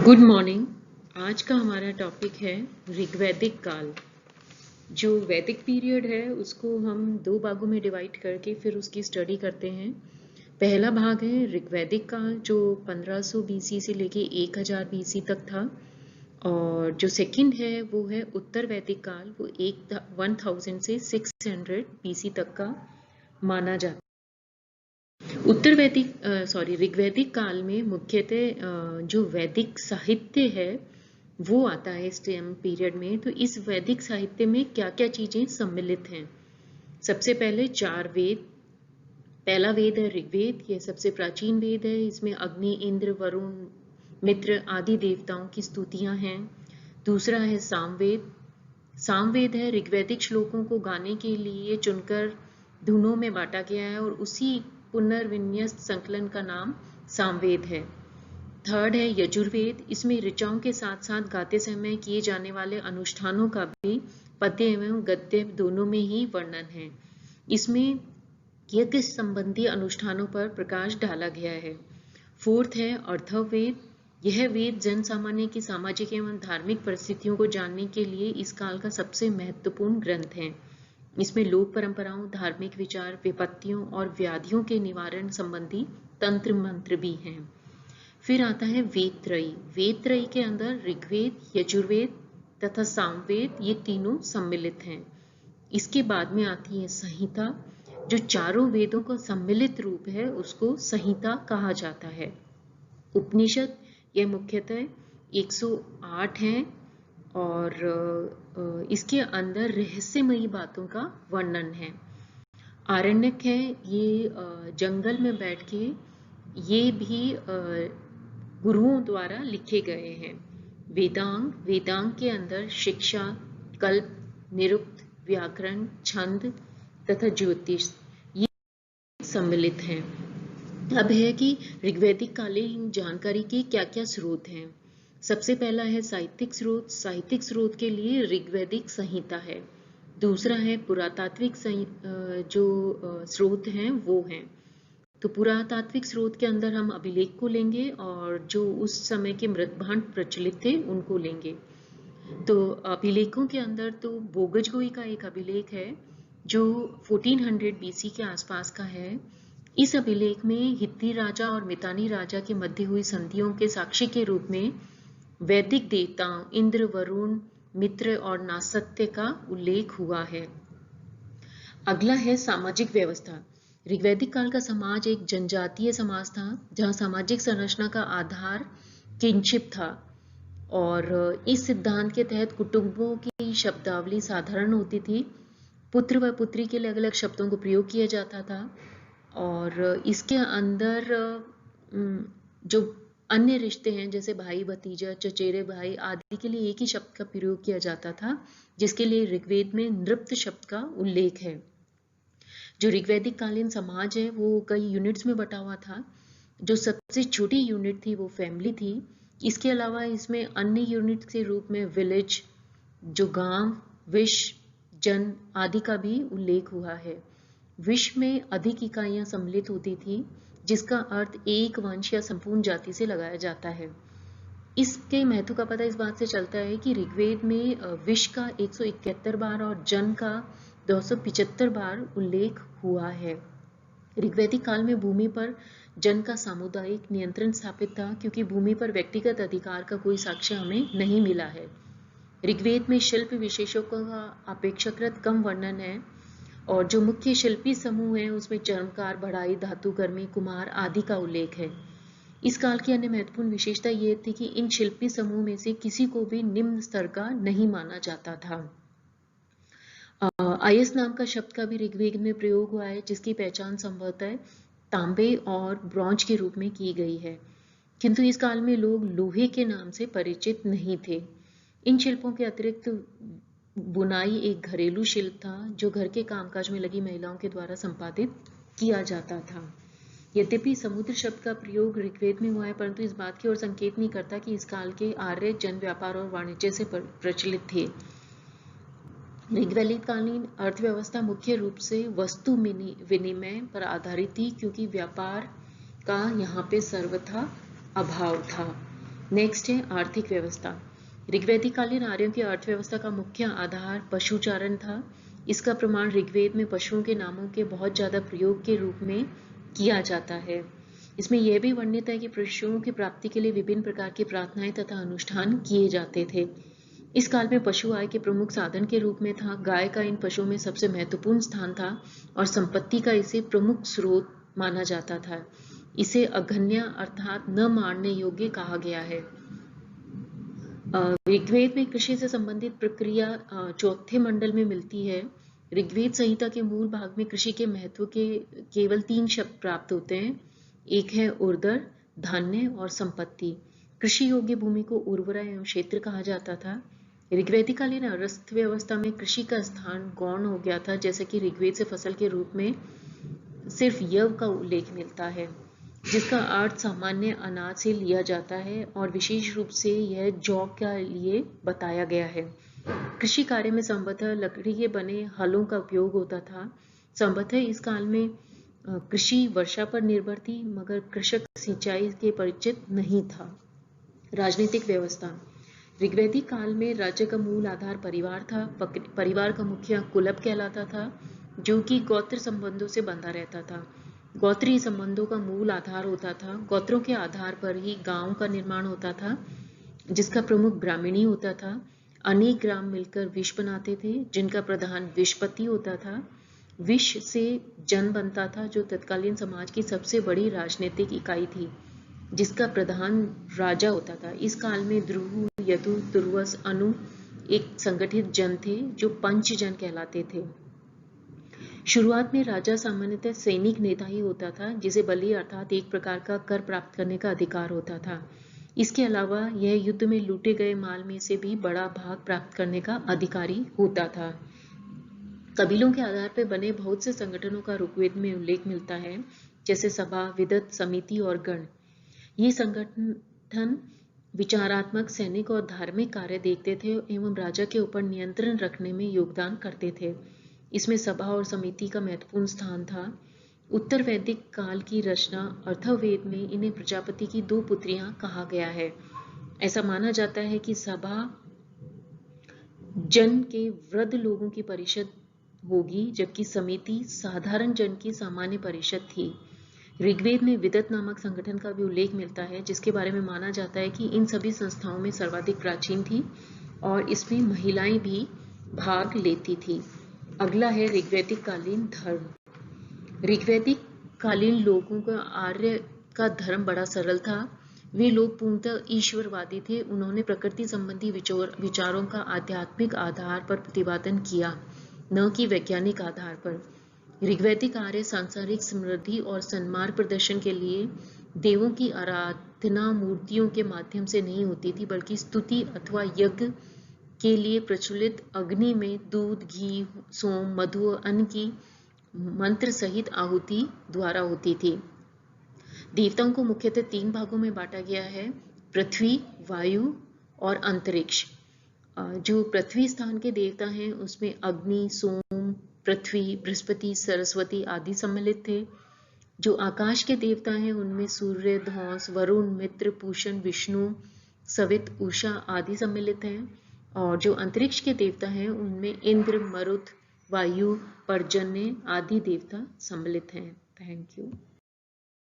Good morning. आज का हमारा टॉपिक है ऋग्वैदिक काल। जो वैदिक पीरियड है उसको हम दो भागों में डिवाइड करके फिर उसकी स्टडी करते हैं। पहला भाग है ऋग्वैदिक काल जो 1500 बीसी से लेके 1000 बीसी तक था, और जो सेकंड है वो है उत्तर वैदिक काल, वो 1000 से 600 बीसी तक का माना जाता है। ऋग्वैदिक काल में मुख्यतः जो वैदिक साहित्य है वो आता है इस टाइम पीरियड में। तो इस वैदिक साहित्य में क्या क्या चीजें सम्मिलित हैं? सबसे पहले 4 वेद। पहला वेद है ऋग्वेद, यह सबसे प्राचीन वेद है। इसमें अग्नि, इंद्र, वरुण, मित्र आदि देवताओं की स्तुतियां हैं। दूसरा है सामवेद। सामवेद है ऋग्वैदिक श्लोकों को गाने के लिए चुनकर धुनों में बांटा गया है, और उसी पुनर्विन्यस्त संकलन का नाम सामवेद है। थर्ड है यजुर्वेद। इसमें ऋचाओं के साथ साथ गाते समय किए जाने वाले अनुष्ठानों का भी पद्य एवं गद्य दोनों में ही वर्णन है। इसमें यज्ञ संबंधी अनुष्ठानों पर प्रकाश डाला गया है। फोर्थ है अर्थवेद। यह वेद जन सामान्य की सामाजिक एवं धार्मिक परिस्थितियों को जानने के लिए इस काल का सबसे महत्वपूर्ण ग्रंथ है। इसमें लोक परंपराओं, धार्मिक विचार, विपत्तियों और व्याधियों के निवारण संबंधी तंत्र मंत्र भी हैं। फिर आता है वेदत्रयी। वेदत्रयी के अंदर ऋग्वेद, यजुर्वेद तथा सामवेद ये तीनों सम्मिलित हैं। इसके बाद में आती है संहिता। जो चारों वेदों का सम्मिलित रूप है उसको संहिता कहा जाता है। उपनिषद यह मुख्यतः 108 हैं, और इसके अंदर रहस्यमयी बातों का वर्णन है। आरण्यक है, ये जंगल में बैठ के ये भी गुरुओं द्वारा लिखे गए हैं। वेदांग, वेदांग के अंदर शिक्षा, कल्प, निरुक्त, व्याकरण, छंद तथा ज्योतिष ये सम्मिलित हैं। अब है कि ऋग्वैदिक कालीन जानकारी के क्या क्या स्रोत हैं। सबसे पहला है साहित्यिक स्रोत। साहित्यिक स्रोत के लिए ऋग्वैदिक संहिता है। दूसरा है पुरातात्विक जो स्रोत हैं वो हैं। तो पुरातात्विक स्रोत के अंदर हम अभिलेख को लेंगे, और जो उस समय के मृतभांड प्रचलित थे उनको लेंगे। तो अभिलेखों के अंदर तो बोगजगोई का एक अभिलेख है जो 1400 बीसी के आसपास का है। इस अभिलेख में हित्ती राजा और मितानी राजा के मध्य हुई संधियों के साक्षी के रूप में वैदिक देवताओं इंद्र, वरुण, मित्र और नासत्य का उल्लेख हुआ है। अगला है सामाजिक व्यवस्था। ऋग्वैदिक काल का समाज एक जनजातीय समाज था, जहां सामाजिक संरचना का आधार किनशिप था, और इस सिद्धांत के तहत कुटुंबों की शब्दावली साधारण होती थी। पुत्र व पुत्री के लिए अलग अलग शब्दों को प्रयोग किया जाता था, और इसके अंदर जो अन्य रिश्ते हैं जैसे भाई भतीजा, चचेरे भाई आदि के लिए एक ही शब्द का प्रयोग किया जाता था, जिसके लिए ऋग्वेद में नृप्त शब्द का उल्लेख है। जो ऋग्वैदिक कालीन समाज है वो कई यूनिट्स में बटा हुआ था। जो सबसे छोटी यूनिट थी वो फैमिली थी। इसके अलावा इसमें अन्य यूनिट के रूप में विलेज, जो गांव, विश, जन आदि का भी उल्लेख हुआ है। विश्व में अधिक इकाइयां सम्मिलित होती थी, जिसका अर्थ एक वंश या संपूर्ण जाति से लगाया जाता है। इसके महत्व का पता इस बात से चलता है कि ऋग्वेद में विश्व का 171 बार और जन का 275 बार उल्लेख हुआ है। ऋग्वैदिक काल में भूमि पर जन का सामुदायिक नियंत्रण स्थापित था, क्योंकि भूमि पर व्यक्तिगत अधिकार का कोई साक्ष्य हमें नहीं मिला है। ऋग्वेद में शिल्प विशेषों का अपेक्षाकृत कम वर्णन है, और जो मुख्य शिल्पी समूह है उसमें चर्मकार, बढ़ाई, धातुकर्मी, कुम्हार आदि का उल्लेख है। इस काल की अन्य महत्वपूर्ण विशेषता ये थी कि इन शिल्पी समूह में से किसी को भी निम्न स्तर का नहीं माना जाता था। आयस नाम का शब्द का भी ऋग्वेद में प्रयोग हुआ है, जिसकी पहचान संभवतः तांबे और ब्रॉन्ज के रूप में की गई है, किंतु इस काल में लोग लोहे के नाम से परिचित नहीं थे। इन शिल्पों के अतिरिक्त बुनाई एक घरेलू शिल्प था, जो घर के कामकाज में लगी महिलाओं के द्वारा संपादित किया जाता था। यद्यपि समुद्र शब्द का प्रयोग ऋग्वेद में हुआ है, परंतु इस बात की ओर संकेत नहीं करता कि इस काल के आर्य जन व्यापार और वाणिज्य से प्रचलित थे। ऋग्वैदिक कालीन अर्थव्यवस्था मुख्य रूप से वस्तु विनिमय पर आधारित थी, क्योंकि व्यापार का यहाँ पे सर्वथा अभाव था। नेक्स्ट है आर्थिक व्यवस्था। ऋग्वैदिक कालीन आर्यों की अर्थव्यवस्था का मुख्य आधार पशुचारण था। इसका प्रमाण ऋग्वेद में पशुओं के नामों के बहुत ज्यादा प्रयोग के रूप में किया जाता है। इसमें यह भी वर्णित है कि पशुओं की प्राप्ति के लिए विभिन्न प्रकार की प्रार्थनाएं तथा अनुष्ठान किए जाते थे। इस काल में पशु आय के प्रमुख साधन के रूप में था। गाय का इन पशुओं में सबसे महत्वपूर्ण स्थान था और संपत्ति का इसे प्रमुख स्रोत माना जाता था। इसे अघन्य अर्थात न मारने योग्य कहा गया है। ऋग्वेद में कृषि से संबंधित प्रक्रिया चौथे मंडल में मिलती है। ऋग्वेद संहिता के मूल भाग में कृषि के महत्व के केवल 3 शब्द प्राप्त होते हैं। एक है उर्दर, धान्य और संपत्ति। कृषि योग्य भूमि को उर्वरा एवं क्षेत्र कहा जाता था। ऋग्वैदिक कालीन अर्थव्यवस्था में कृषि का स्थान गौण हो गया था, जैसे कि ऋग्वेद से फसल के रूप में सिर्फ यव का उल्लेख मिलता है, जिसका अर्थ सामान्य अनाज से लिया जाता है और विशेष रूप से यह जौ के लिए बताया गया है। कृषि कार्य में संभवतः लकड़ी के बने हलों का उपयोग होता था। संभवतः इस काल में कृषि वर्षा पर निर्भर थी, मगर कृषक सिंचाई के परिचित नहीं था। राजनीतिक व्यवस्था। ऋग्वैदिक काल में राज्य का मूल आधार परिवार था। परिवार का मुखिया कुलप कहलाता था, जो कि गोत्र संबंधों से बंधा रहता था। गोत्रीय संबंधों का मूल आधार होता था। गोत्रों के आधार पर ही गांव का निर्माण होता था, जिसका प्रमुख ब्राह्मणी होता था। अनेक ग्राम मिलकर विश बनाते थे, जिनका प्रधान विशपति होता था। विश से जन बनता था, जो तत्कालीन समाज की सबसे बड़ी राजनीतिक इकाई थी, जिसका प्रधान राजा होता था। इस काल में द्रुह, यदु, तुर्वस, अनु एक संगठित जन थे, जो पंच जन कहलाते थे। शुरुआत में राजा सामान्यतः सैनिक नेता ही होता था, जिसे बलि अर्थात एक प्रकार का कर प्राप्त करने का अधिकार होता था। इसके अलावा यह युद्ध में लूटे गए माल में से भी बड़ा भाग प्राप्त करने का अधिकारी होता था। कबीलों के आधार पर बने बहुत से संगठनों का ऋग्वेद में उल्लेख मिलता है, जैसे सभा, विदत, समिति और गण। ये संगठन विचारात्मक, सैनिक और धार्मिक कार्य देखते थे एवं राजा के ऊपर नियंत्रण रखने में योगदान करते थे। इसमें सभा और समिति का महत्वपूर्ण स्थान था। उत्तर वैदिक काल की रचना अथर्ववेद में इन्हें प्रजापति की 2 पुत्रियां कहा गया है। ऐसा माना जाता है कि सभा जन के वृद्ध लोगों की परिषद होगी, जबकि समिति साधारण जन की सामान्य परिषद थी। ऋग्वेद में विदत नामक संगठन का भी उल्लेख मिलता है, जिसके बारे में माना जाता है कि इन सभी संस्थाओं में सर्वाधिक प्राचीन थी और इसमें महिलाएं भी भाग लेती थी। अगला है ऋग्वैदिक कालीन धर्म। ऋग्वैदिक कालीन लोगों का आर्य का धर्म बड़ा सरल था। वे लोग पूर्णतः ईश्वरवादी थे। उन्होंने प्रकृति संबंधी विचारों का आध्यात्मिक आधार पर प्रतिपादन किया, न कि वैज्ञानिक आधार पर। ऋग्वैदिक आर्य सांसारिक समृद्धि और सन्मार्ग प्रदर्शन के लिए देवों की आराधना मूर्तियों के माध्यम से नहीं होती थी, बल्कि स्तुति अथवा यज्ञ के लिए प्रचलित अग्नि में दूध, घी, सोम, मधु और अन्न की मंत्र सहित आहुति द्वारा होती थी। देवताओं को मुख्यतः 3 भागों में बांटा गया है: पृथ्वी, वायु और अंतरिक्ष। जो पृथ्वी स्थान के देवता हैं उसमें अग्नि, सोम, पृथ्वी, बृहस्पति, सरस्वती आदि सम्मिलित थे। जो आकाश के देवता हैं उनमें सूर्य, धौंस, वरुण, मित्र, पूषण, विष्णु, सवित, उषा आदि सम्मिलित हैं। और जो अंतरिक्ष के देवता हैं उनमें इंद्र, मरुत, वायु, पर्जन्य आदि देवता सम्मिलित हैं। Thank you.